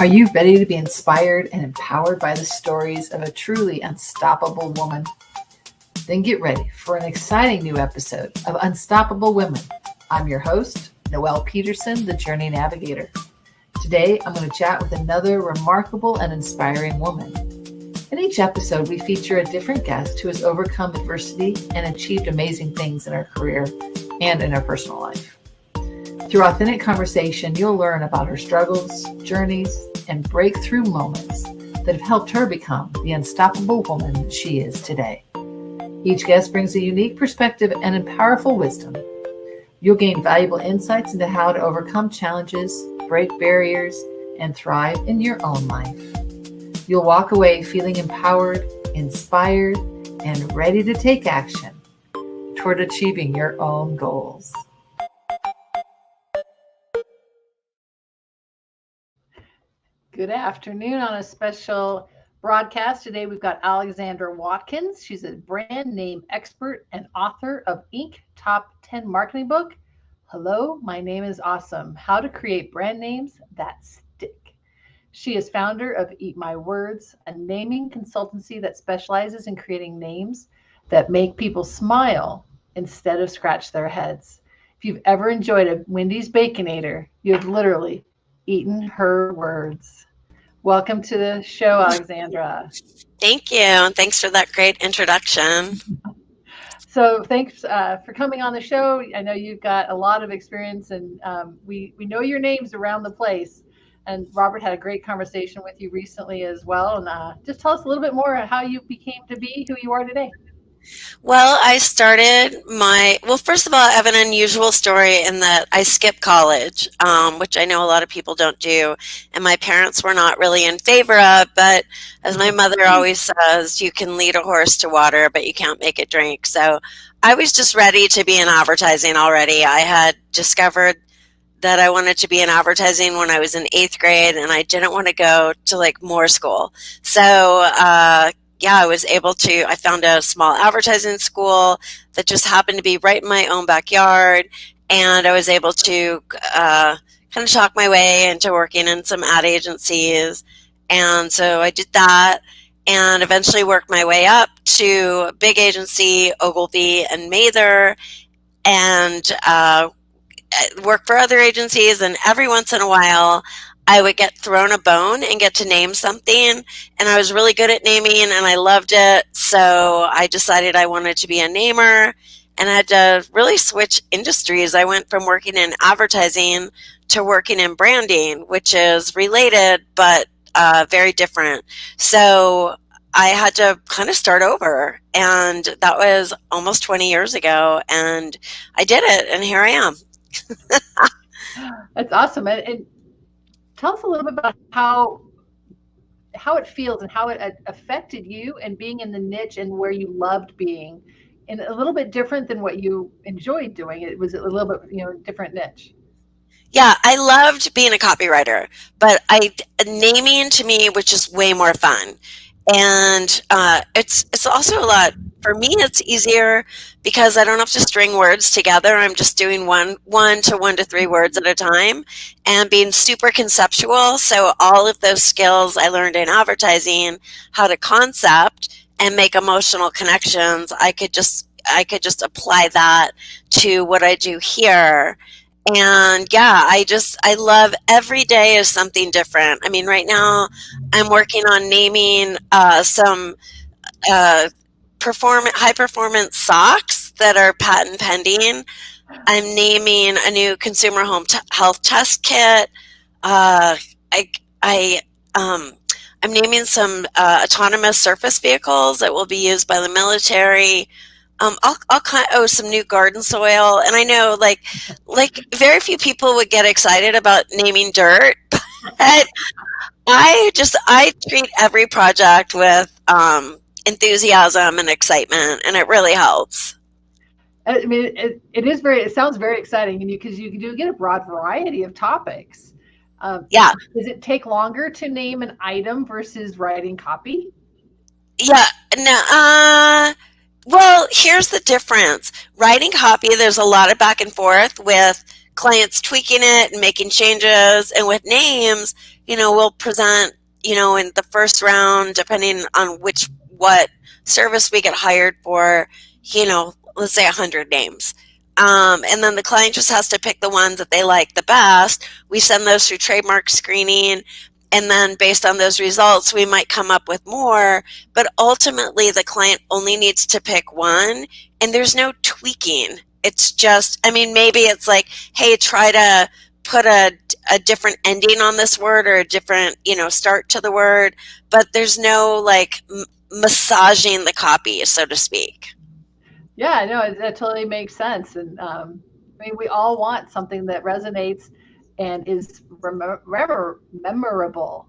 Are you ready to be inspired and empowered by the stories of a truly unstoppable woman? Then get ready for an exciting new episode of Unstoppable Women. I'm your host, Noelle Peterson, the Journey Navigator. Today, I'm going to chat with another remarkable and inspiring woman. In each episode, we feature a different guest who has overcome adversity and achieved amazing things in her career and in her personal life. Through authentic conversation, you'll learn about her struggles, journeys, and breakthrough moments that have helped her become the unstoppable woman she is today. Each guest brings a unique perspective and powerful wisdom. You'll gain valuable insights into how to overcome challenges, break barriers, and thrive in your own life. You'll walk away feeling empowered, inspired, and ready to take action toward achieving your own goals. Good afternoon on a special broadcast. Today we've got Alexandra Watkins. She's a brand name expert and author of Inc. Top 10 Marketing Book. Hello, my name is Awesome. How to Create Brand Names That Stick. She is founder of Eat My Words, a naming consultancy that specializes in creating names that make people smile instead of scratch their heads. If you've ever enjoyed a Wendy's Baconator, you have literally eaten her words. Welcome to the show, Alexandra. Thank you. And thanks for that great introduction. So thanks for coming on the show. I know you've got a lot of experience, and we know your names around the place. And Robert had a great conversation with you recently as well. And just tell us a little bit more how you became to be who you are today. Well, first of all, I have an unusual story in that I skipped college, which I know a lot of people don't do. And my parents were not really in favor of, but as my mother always says, you can lead a horse to water, but you can't make it drink. So I was just ready to be in advertising already. I had discovered that I wanted to be in advertising when I was in 8th grade, and I didn't want to go to more school. So, I found a small advertising school that just happened to be right in my own backyard. And I was able to kind of talk my way into working in some ad agencies. And so I did that and eventually worked my way up to a big agency, Ogilvy and Mather, and work for other agencies. And every once in a while, I would get thrown a bone and get to name something, and I was really good at naming and I loved it. So I decided I wanted to be a namer and I had to really switch industries. I went from working in advertising to working in branding, which is related but very different. So I had to kind of start over, and that was almost 20 years ago, and I did it, and here I am. That's awesome. And tell us a little bit about how it feels and how it affected you and being in the niche and where you loved being, and a little bit different than what you enjoyed doing. It was a little bit, different niche. Yeah, I loved being a copywriter, but naming to me was just way more fun. And it's also a lot, for me, it's easier because I don't have to string words together. I'm just doing one to 3 words at a time and being super conceptual. So all of those skills I learned in advertising, how to concept and make emotional connections, I could just apply that to what I do here. And yeah, I love every day is something different. I mean, right now I'm working on naming some high performance socks that are patent pending. I'm naming a new consumer home health test kit. I'm naming some autonomous surface vehicles that will be used by the military. Some new garden soil, and I know like very few people would get excited about naming dirt, but I treat every project with enthusiasm and excitement, and it really helps. I mean, it sounds very exciting, and because you do get a broad variety of topics. Yeah. Does it take longer to name an item versus writing copy? Yeah. No. Well, here's the difference. Writing copy, there's a lot of back and forth with clients tweaking it and making changes. And with names, we'll present, in the first round, depending on what service we get hired for, let's say 100 names. And then the client just has to pick the ones that they like the best. We send those through trademark screening. And then based on those results, we might come up with more. But ultimately, the client only needs to pick one, and there's no tweaking. It's just, maybe it's like, hey, try to put a different ending on this word or a different, start to the word. But there's no massaging the copy, so to speak. Yeah, no, that totally makes sense. And we all want something that resonates and is memorable.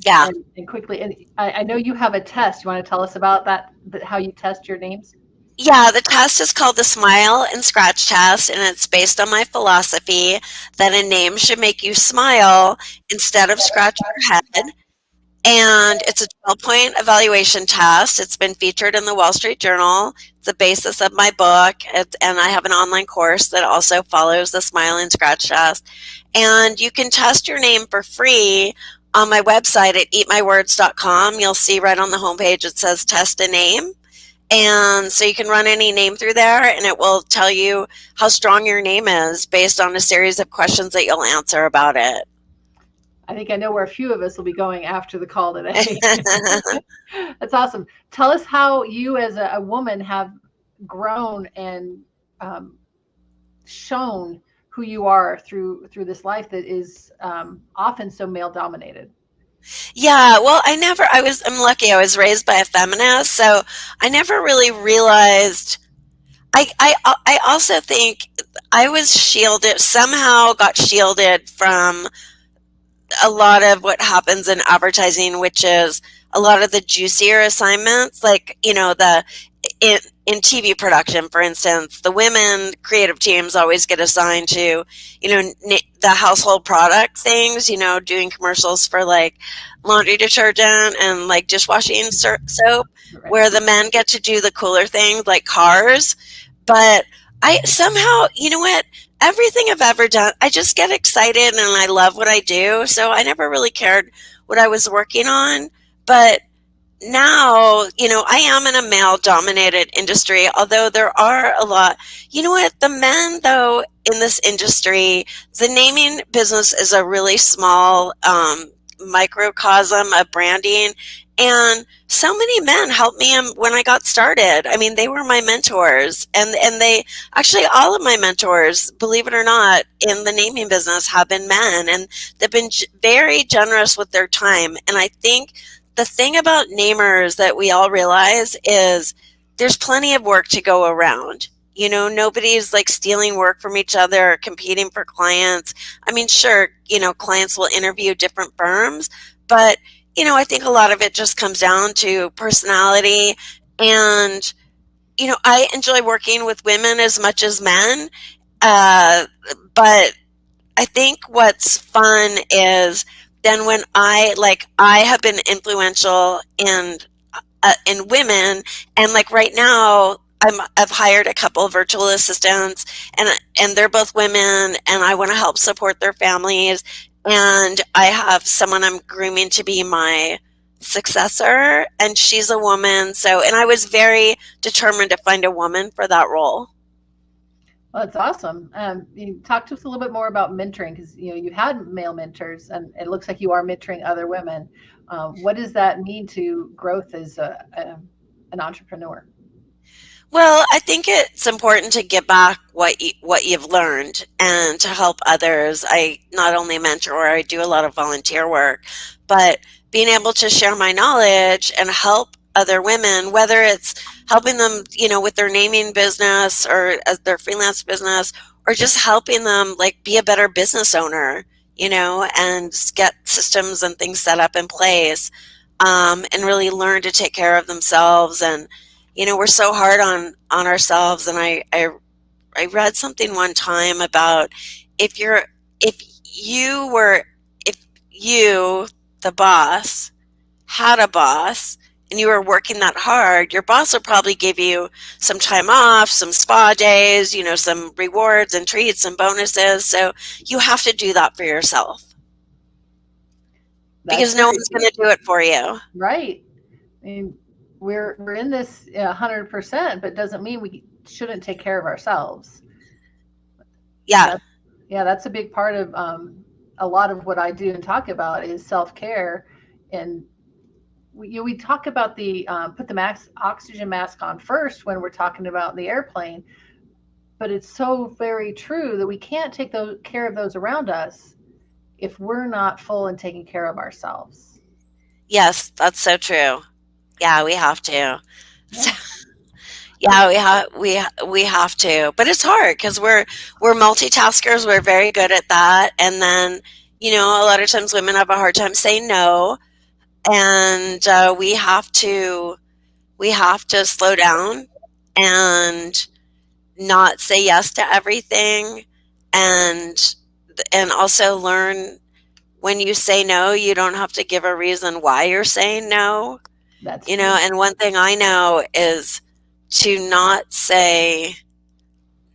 Yeah. And quickly. And I know you have a test. You want to tell us about that, how you test your names? Yeah, the test is called the Smile and Scratch Test, and it's based on my philosophy that a name should make you smile instead of scratch your head. And it's a 12-point evaluation test. It's been featured in the Wall Street Journal. It's the basis of my book, and I have an online course that also follows the Smile and Scratch Test. And you can test your name for free on my website at eatmywords.com. You'll see right on the homepage it says test a name. And so you can run any name through there, and it will tell you how strong your name is based on a series of questions that you'll answer about it. I think I know where a few of us will be going after the call today. That's awesome. Tell us how you as a woman have grown and shown who you are through this life that is often so male dominated. Yeah, well, I'm lucky. I was raised by a feminist, so I never really realized. I also think I was somehow got shielded from a lot of what happens in advertising, which is a lot of the juicier assignments, like, in TV production, for instance, the women creative teams always get assigned to, the household product things, doing commercials for like laundry detergent and like dishwashing soap, Right. where the men get to do the cooler things like cars. But I somehow, everything I've ever done, I just get excited and I love what I do. So I never really cared what I was working on. But now, I am in a male dominated industry, although there are a lot, the men though in this industry, the naming business is a really small microcosm of branding. And so many men helped me when I got started. They were my mentors, and they actually, all of my mentors, believe it or not, in the naming business have been men, and they've been very generous with their time. And I think the thing about namers that we all realize is there's plenty of work to go around. Nobody's like stealing work from each other or competing for clients. Sure, clients will interview different firms, but I think a lot of it just comes down to personality. And, I enjoy working with women as much as men. But I think what's fun is then when I have been influential in women, and like right now I've hired a couple of virtual assistants, and they're both women, and I want to help support their families. And I have someone I'm grooming to be my successor, and she's a woman. And I was very determined to find a woman for that role. Well, that's awesome. You talk to us a little bit more about mentoring, because you had male mentors, and it looks like you are mentoring other women. What does that mean to growth as an entrepreneur? Well, I think it's important to give back what you've learned and to help others. I not only mentor, I do a lot of volunteer work, but being able to share my knowledge and help other women, whether it's helping them, with their naming business or as their freelance business, or just helping them like be a better business owner, and get systems and things set up in place, and really learn to take care of themselves. And we're so hard on ourselves. And I read something one time about if you, the boss, had a boss, and you were working that hard, your boss will probably give you some time off, some spa days, some rewards and treats and bonuses. So you have to do that for yourself That's because no very one's true. going to do it for you. Right. I mean, we're in this 100%, but doesn't mean we shouldn't take care of ourselves. Yeah. That's, yeah, that's a big part of a lot of what I do and talk about is self-care. And we talk about the put the oxygen mask on first when we're talking about the airplane, but it's so very true that we can't take care of those around us if we're not full and taking care of ourselves. Yes, that's so true. Yeah, we have to. So, Yeah. yeah, we have to. But it's hard because we're multitaskers. We're very good at that. And then, a lot of times women have a hard time saying no, and we have to slow down and not say yes to everything, and also learn when you say no, you don't have to give a reason why you're saying no. That's true. And one thing I know is to not say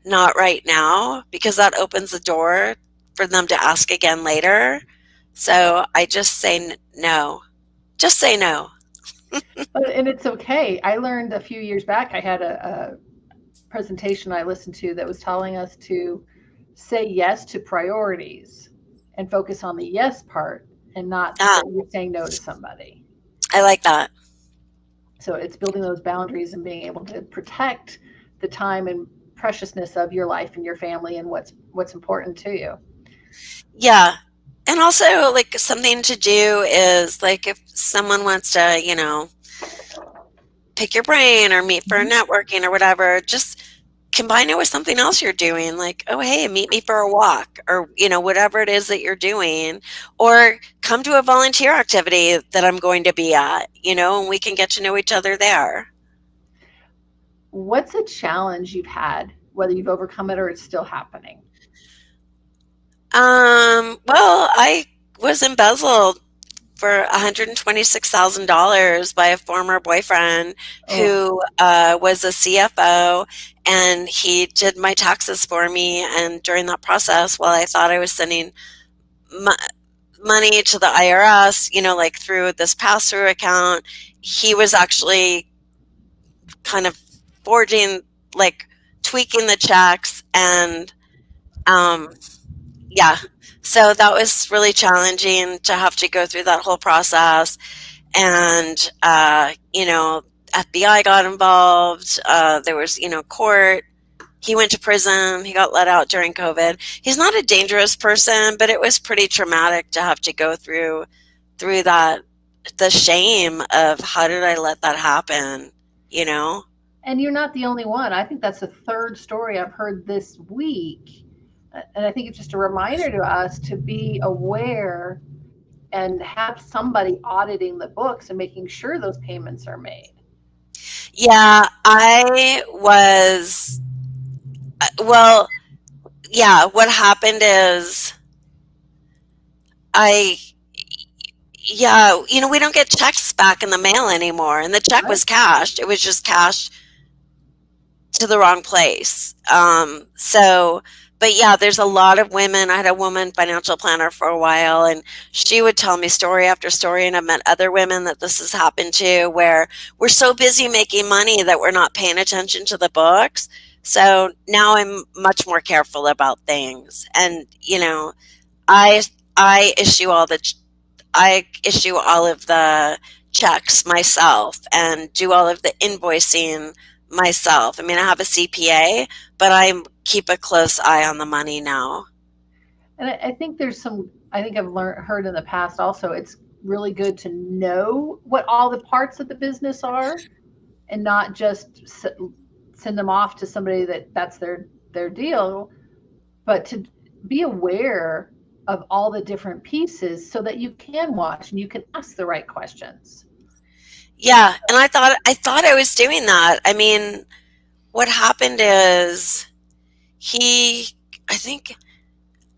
not right now because that opens the door for them to ask again later. So I just say no. Just say no. And it's okay. I learned a few years back, I had a presentation I listened to that was telling us to say yes to priorities and focus on the yes part and not Ah, that you're saying no to somebody. I like that. So it's building those boundaries and being able to protect the time and preciousness of your life and your family and what's important to you. Yeah. And also, like, something to do is, like, if someone wants to, pick your brain or meet for Mhm. networking or whatever, just combine it with something else you're doing. Like, oh, hey, meet me for a walk or, whatever it is that you're doing. Or come to a volunteer activity that I'm going to be at, and we can get to know each other there. What's a challenge you've had, whether you've overcome it or it's still happening? Well, I was embezzled for $126,000 by a former boyfriend Oh, who was a CFO, and he did my taxes for me. And during that process, while I thought I was sending mo- money to the IRS, like through this pass through account, he was actually kind of forging, like tweaking the checks. And um, yeah, so that was really challenging to have to go through that whole process. And FBI got involved. There was court. He went to prison. He got let out during COVID. He's not a dangerous person, but it was pretty traumatic to have to go through that, the shame of how did I let that happen, you know? and you're not the only one. I think that's the third story I've heard this week. And I think it's just a reminder to us to be aware and have somebody auditing the books and making sure those payments are made. Yeah, I was, well, yeah, what happened is I, yeah, we don't get checks back in the mail anymore. And the check Right? was cashed. It was just cashed to the wrong place. But yeah, there's a lot of women. I had a woman financial planner for a while, and she would tell me story after story. And I've met other women that this has happened to, where we're so busy making money that we're not paying attention to the books. So now I'm much more careful about things. And, I, I issue all the, I issue all of the checks myself and do all of the invoicing myself. I mean, I have a CPA, but I keep a close eye on the money now. And I think there's some, I think I've heard in the past also, it's really good to know what all the parts of the business are and not just send them off to somebody that's their deal, but to be aware of all the different pieces so that you can watch and you can ask the right questions. Yeah, and I thought I was doing that. I mean, what happened is he, I think,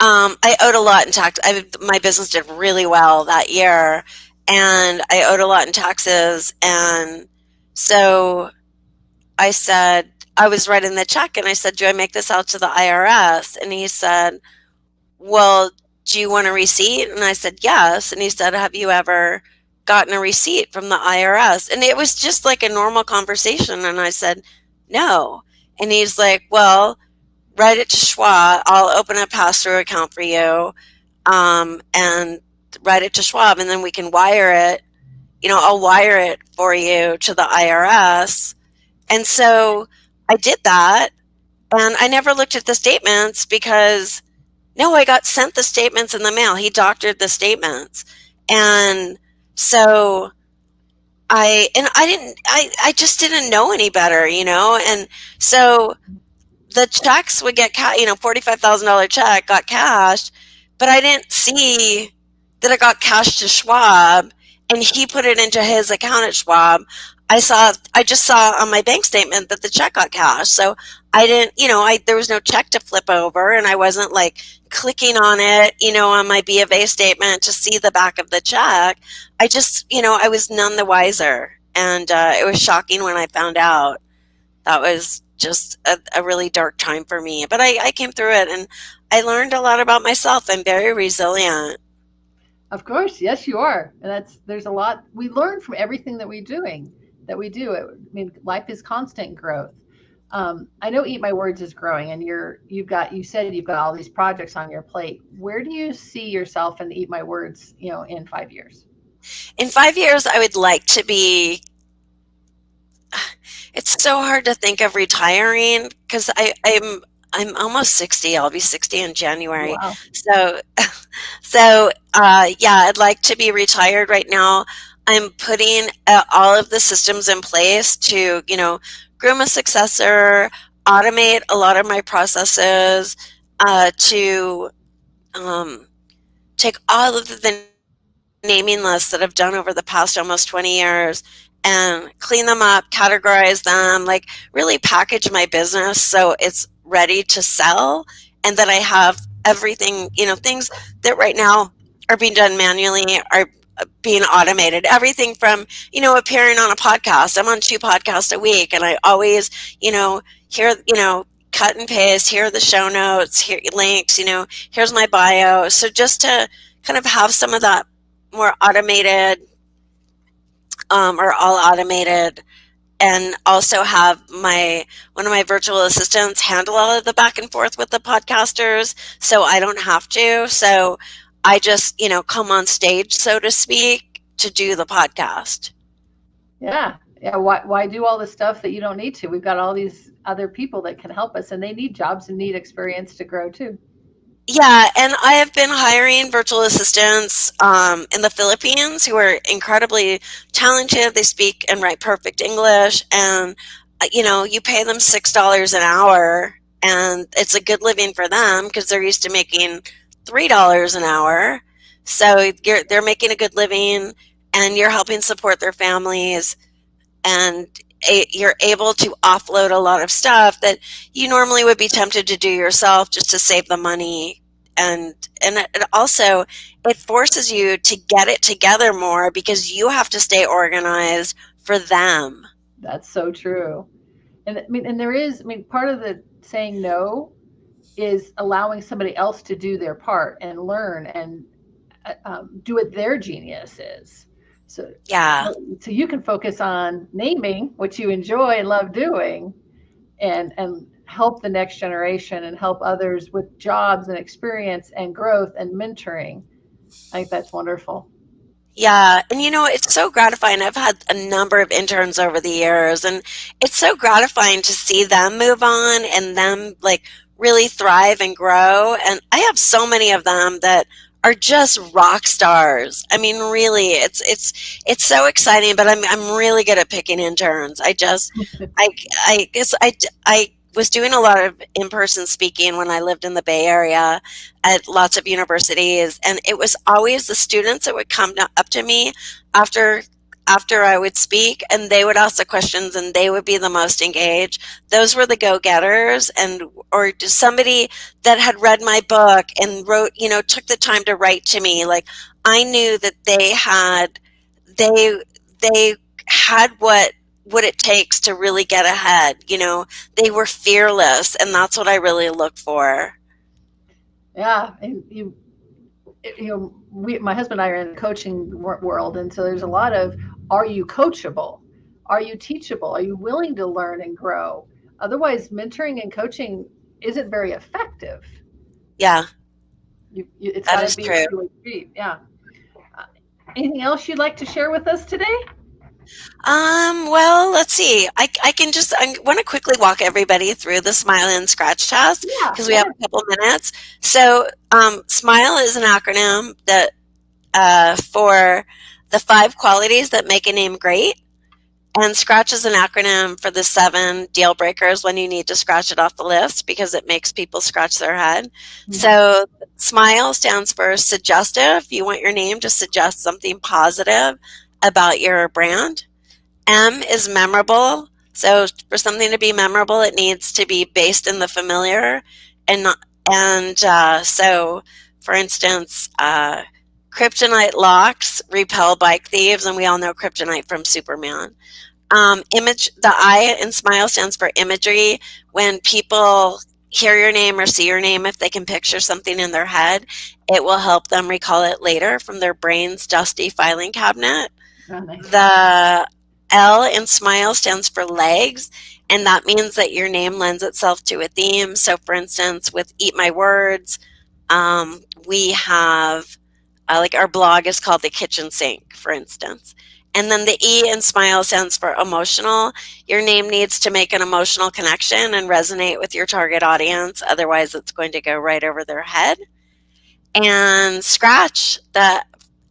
I owed a lot in tax. My business did really well that year, and I owed a lot in taxes. And so I said, I was writing the check and I said, do I make this out to the IRS? And he said, well, do you want a receipt? And I said, yes. And he said, have you ever gotten a receipt from the IRS? And it was just like a normal conversation. And I said, no. And he's like, well, write it to Schwab. I'll open a pass-through account for you, and write it to Schwab, and then we can wire it. I'll wire it for you to the IRS. And so I did that, and I never looked at the statements because, no, I got sent the statements in the mail. He doctored the statements. And so I just didn't know any better, and so the checks would get $45,000 check got cashed, but I didn't see that it got cashed to Schwab, and he put it into his account at Schwab. I just saw on my bank statement that the check got cashed, so I didn't, there was no check to flip over, and I wasn't like clicking on it, on my B of A statement to see the back of the check. I just, I was none the wiser, and it was shocking when I found out. That was just a really dark time for me. But I came through it, and I learned a lot about myself. I'm very resilient. Of course, yes, you are. And there's a lot we learn from everything that we do. Life is constant growth. I know Eat My Words is growing, and you said you've got all these projects on your plate. Where do you see yourself in Eat My Words, in 5 years? In 5 years, I would like to be. It's so hard to think of retiring because I'm almost 60. I'll be 60 in January. Wow. Yeah, I'd like to be retired right now. I'm putting all of the systems in place to, groom a successor, automate a lot of my processes, to take all of the naming lists that I've done over the past almost 20 years and clean them up, categorize them, like really package my business so it's ready to sell, and that I have everything, things that right now are being done manually are being automated. Everything from, appearing on a podcast. I'm on 2 podcasts a week, and I always, hear, cut and paste, here are the show notes, here links, here's my bio. So just to kind of have some of that more automated, or all automated, and also have one of my virtual assistants handle all of the back and forth with the podcasters, so I don't have to. So I just, come on stage, so to speak, to do the podcast. Yeah. Why do all the stuff that you don't need to? We've got all these other people that can help us, and they need jobs and need experience to grow too. Yeah, and I have been hiring virtual assistants in the Philippines who are incredibly talented. They speak and write perfect English, and you pay them $6 an hour, and it's a good living for them because they're used to making $3 an hour. So they're making a good living, and you're helping support their families, and you're able to offload a lot of stuff that you normally would be tempted to do yourself just to save the money. And it also, it forces you to get it together more because you have to stay organized for them. That's so true. And part of the saying no is allowing somebody else to do their part and learn and do what their genius is. So you can focus on naming what you enjoy and love doing, and help the next generation and help others with jobs and experience and growth and mentoring. I think that's wonderful. Yeah, and it's so gratifying. I've had a number of interns over the years, and it's so gratifying to see them move on and them like really thrive and grow. And I have so many of them that are just rock stars. I mean, really, it's so exciting. But I'm really good at picking interns. I guess I was doing a lot of in-person speaking when I lived in the Bay Area at lots of universities, and it was always the students that would come up to me after I would speak, and they would ask the questions, and they would be the most engaged. Those were the go-getters, or somebody that had read my book and wrote, took the time to write to me. Like, I knew that they had they had what it takes to really get ahead. They were fearless, and that's what I really look for. Yeah, and my husband and I are in the coaching world, and so there's a lot of, are you coachable? Are you teachable? Are you willing to learn and grow? Otherwise, mentoring and coaching isn't very effective. Yeah, It's that got to is be a true. two-way street. Yeah. Uh, Anything else you'd like to share with us today? Well, let's see. I want to quickly walk everybody through the smile and scratch test Yeah, because we go have ahead. a couple minutes. So, smile is an acronym that for the 5 qualities that make a name great. And scratch is an acronym for the 7 deal breakers when you need to scratch it off the list because it makes people scratch their head. Mhm. So, smile stands for suggestive. You want your name to suggest something positive about your brand. M is memorable. So for something to be memorable, it needs to be based in the familiar, and not, and so, for instance, kryptonite locks repel bike thieves, and we all know kryptonite from Superman. The I in smile stands for imagery. When people hear your name or see your name, if they can picture something in their head, it will help them recall it later from their brain's dusty filing cabinet. Oh, nice. The L in smile stands for legs, and that means that your name lends itself to a theme. So, for instance, with Eat My Words, we have like our blog is called The Kitchen Sink, for instance. And then the E in smile stands for emotional. Your name needs to make an emotional connection and resonate with your target audience. Otherwise, it's going to go right over their head. And scratch, the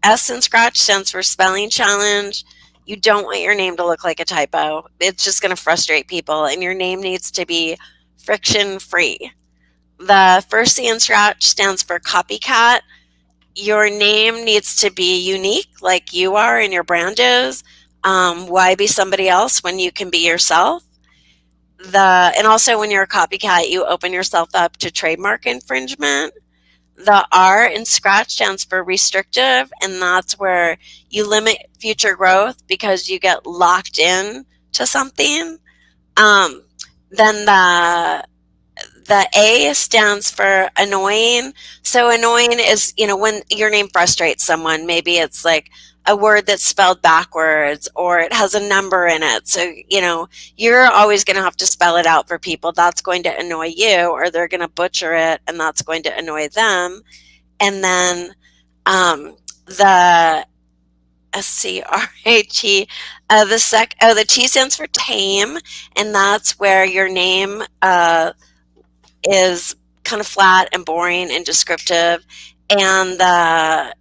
S in scratch stands for spelling challenge. You don't want your name to look like a typo. It's just going to frustrate people, and your name needs to be friction free. The first C in scratch stands for copycat. Your name needs to be unique, like you are and your brand is. Why be somebody else when you can be yourself? And also, when you're a copycat, you open yourself up to trademark infringement. The R in scratch stands for restrictive, and that's where you limit future growth because you get locked in to something. Um, then the A stands for annoying. So annoying is, when your name frustrates someone, maybe it's like a word that's spelled backwards or it has a number in it. So, you're always going to have to spell it out for people. That's going to annoy you, or they're going to butcher it and that's going to annoy them. And then the SCRAT, the T stands for tame, and that's where your name is kind of flat and boring and descriptive. And the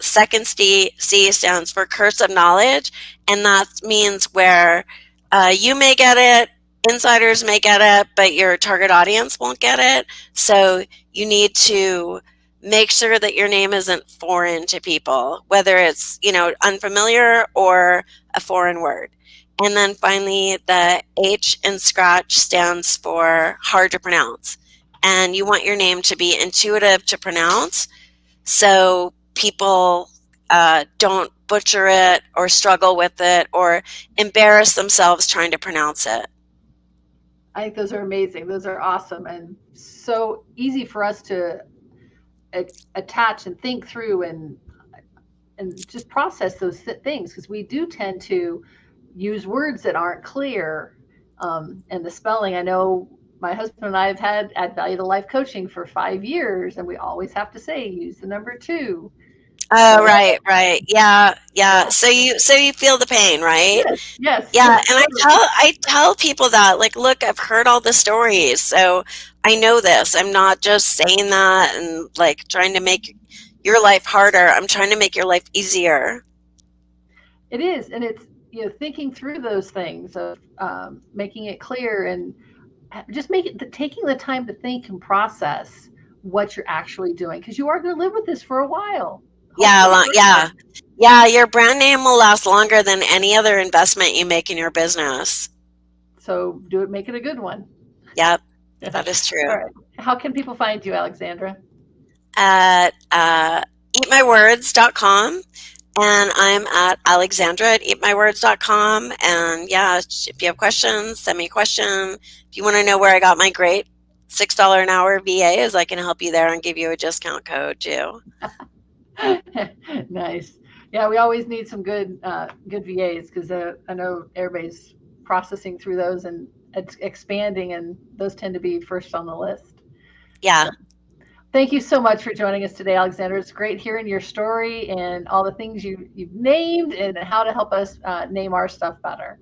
second C stands for curse of knowledge, and that means where you may get it, insiders may get it, but your target audience won't get it. So you need to make sure that your name isn't foreign to people, whether it's unfamiliar or a foreign word. And then finally, the H in scratch stands for hard to pronounce, and you want your name to be intuitive to pronounce, so people don't butcher it or struggle with it or embarrass themselves trying to pronounce it. I think those are amazing. Those are awesome and so easy for us to attach and think through and just process those things, because we do tend to use words that aren't clear. And the spelling, I know my husband and I have had at Value to Life coaching for 5 years, and we always have to say use the number 2. Oh, So right. Yeah, yeah. yeah, So you feel the pain, right? yes, Yeah, and I totally. tell I tell people that, like, look, I've heard all the stories, so I know this. I'm not just saying that and like trying to make your life harder. I'm trying to make your life easier. It is, and it's thinking through those things of making it clear and just taking the time to think and process what you're actually doing, because you are going to live with this for a while, Yeah, hopefully yeah. forever. Yeah, your brand name will last longer than any other investment you make in your business. So make it a good one. Yep, All that is true. right. How can people find you, Alexandra? At eatmywords.com, And I'm at Alexandra at eatmywords.com. And yeah, if you have questions, send me a question. If you want to know where I got my great $6 an hour VAs, I can help you there and give you a discount code too. Nice. Yeah, we always need some good VAs because I know everybody's processing through those and it's expanding, and those tend to be first on the list. Yeah. So, thank you so much for joining us today, Alexandra. It's great hearing your story and all the things you've named and how to help us name our stuff better.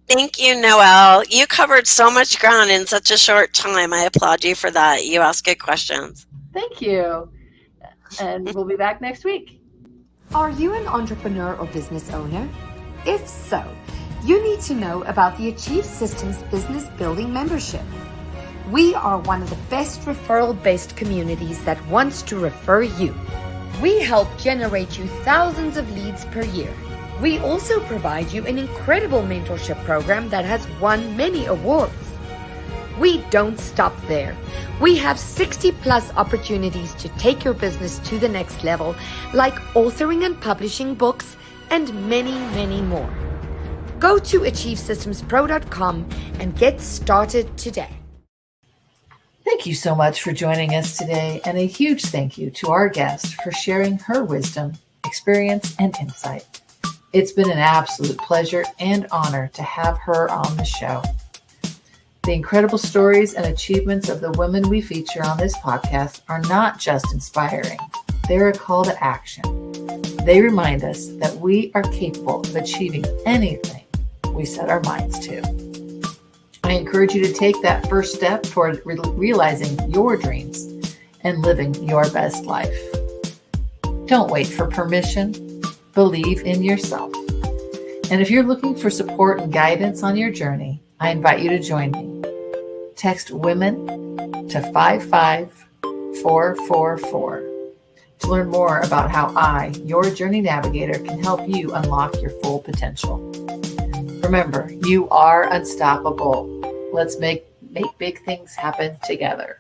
Thank you, Noelle. You covered so much ground in such a short time. I applaud you for that. You ask good questions. Thank you. And we'll be back next week. Are you an entrepreneur or business owner? If so, you need to know about the Achieve Systems Business Building Membership. We are one of the best referral-based communities that wants to refer you. We help generate you thousands of leads per year. We also provide you an incredible mentorship program that has won many awards. We don't stop there. We have 60 plus opportunities to take your business to the next level, like authoring and publishing books and many, many more. Go to achievesystemspro.com and get started today. Thank you so much for joining us today, and a huge thank you to our guest for sharing her wisdom, experience, and insight. It's been an absolute pleasure and honor to have her on the show. The incredible stories and achievements of the women we feature on this podcast are not just inspiring, they're a call to action. They remind us that we are capable of achieving anything we set our minds to. I encourage you to take that first step toward realizing your dreams and living your best life. Don't wait for permission. Believe in yourself. And if you're looking for support and guidance on your journey, I invite you to join me. Text WOMEN to 55444 to learn more about how I, your Journey Navigator, can help you unlock your full potential. Remember, you are unstoppable. Let's make big things happen together.